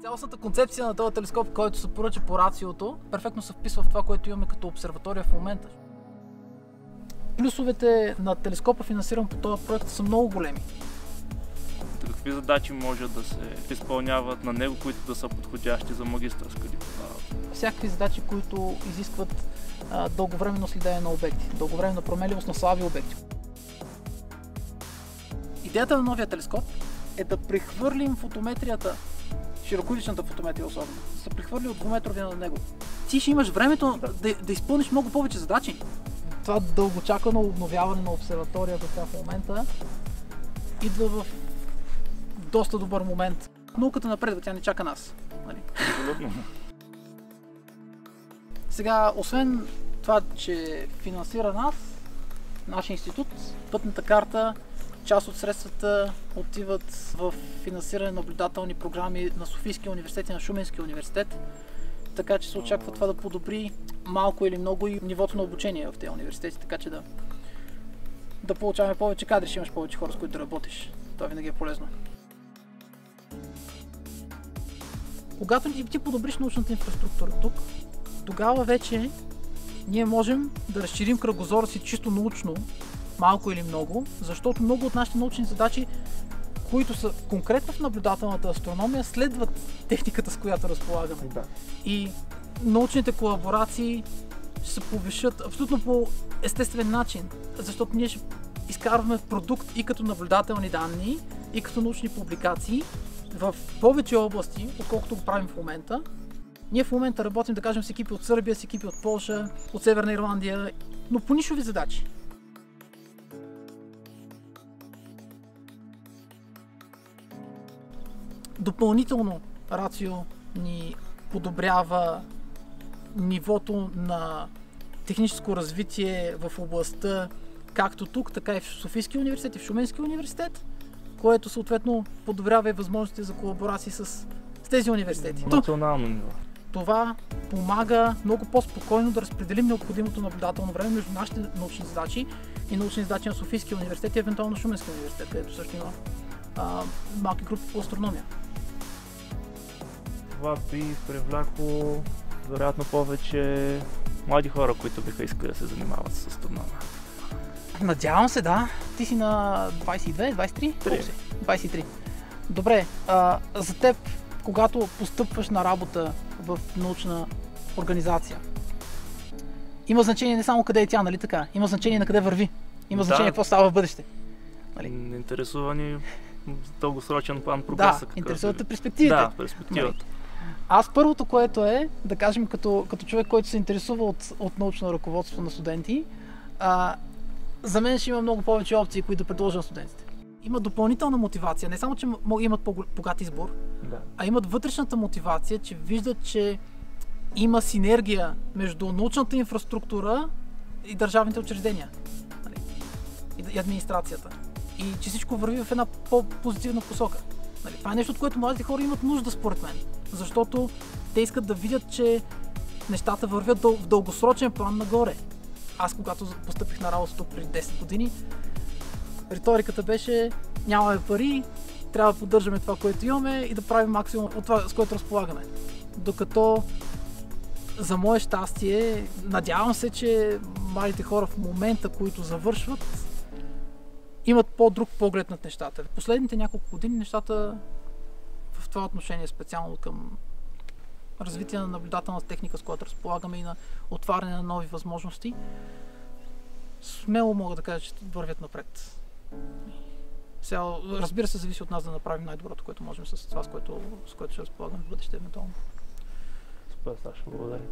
Цялостната концепция на този телескоп, който се поръча по рациото, перфектно се вписва в това, което имаме като обсерватория в момента. Плюсовете на телескопа, финансиран по този проект, са много големи. Какви задачи може да се изпълняват на него, които да са подходящи за магистърска диплома? Всякакви задачи, които изискват дълговременно следение на обекти, дълговременна променливост на слаби обекти. Идеята на новия телескоп е да прехвърлим фотометрията, широкоидичната фотометрия особено, да се прехвърли от двуметровия на него. Ти ще имаш времето да изпълниш много повече задачи. Това дългочакано обновяване на обсерваторията в момента идва в доста добър момент. Науката напредва, тя не чака нас. Нали? Сега, освен това, че финансира нас, нашия институт, пътната карта, част от средствата отиват в финансиране на наблюдателни програми на Софийския университет и на Шуменския университет, така че се очаква това да подобри малко или много и нивото на обучение в тези университети, така че да получаваме повече кадри, ще имаш повече хора, с които да работиш. Това винаги е полезно. Когато ти подобриш научната инфраструктура тук, тогава вече ние можем да разширим кръгозора си чисто научно, малко или много, защото много от нашите научни задачи, които са конкретно в наблюдателната астрономия, следват техниката, с която разполагаме. Да. И научните колаборации ще се повишат абсолютно по естествен начин, защото ние ще изкарваме продукт и като наблюдателни данни, и като научни публикации в повече области, отколкото го правим в момента. Ние в момента работим, да кажем, с екипи от Сърбия, с екипи от Полша, от Северна Ирландия, но по нишови задачи. Допълнително рацио ни подобрява нивото на техническо развитие в областта както тук, така и в Софийския университет и в Шуменския университет, което съответно подобрява и възможности за колаборации с тези университети. Национално ниво. Това помага много по-спокойно да разпределим необходимото наблюдателно време между нашите научни задачи и научни задачи на Софийския университет и евентуално Шуменския университет, където също има малки групи по астрономия. Това би привлякло вероятно повече млади хора, които биха искали да се занимават с астрономия. Надявам се, да. Ти си на 22, 23? 23. Добре, за теб, когато постъпваш на работа в научна организация, има значение не само къде е тя, нали така? Има значение на къде върви. Има значение какво става в бъдеще. Нали? Интересува ни дългосрочен план прогреса. Да, интересуват те перспективите. Да, перспективата. Аз първото, което е, да кажем, като човек, който се интересува от научно ръководство на студенти, за мен ще има много повече опции, които да предложа на студентите. Има допълнителна мотивация, не само, че имат по-богат избор, а имат вътрешната мотивация, че виждат, че има синергия между научната инфраструктура и държавните учреждения, нали, и администрацията. И че всичко върви в една по-позитивна посока. Нали, това е нещо, от което младите хора имат нужда, според мен. Защото те искат да видят, че нещата вървят в дългосрочен план нагоре. Аз, когато постъпих на работа тук преди 10 години, риториката беше: нямаме пари, трябва да поддържаме това, което имаме и да правим максимум от това, с което разполагаме. Докато за мое щастие, надявам се, че младите хора в момента, които завършват, имат по-друг поглед над нещата. В последните няколко години нещата в това отношение, специално към развитие на наблюдателната техника, с която разполагаме, и на отваряне на нови възможности, смело мога да кажа, че вървят напред. Сега, разбира се, зависи от нас да направим най-доброто, което можем с това, с което ще разполагаме в бъдеще евентуално. Супер, Саша, благодаря.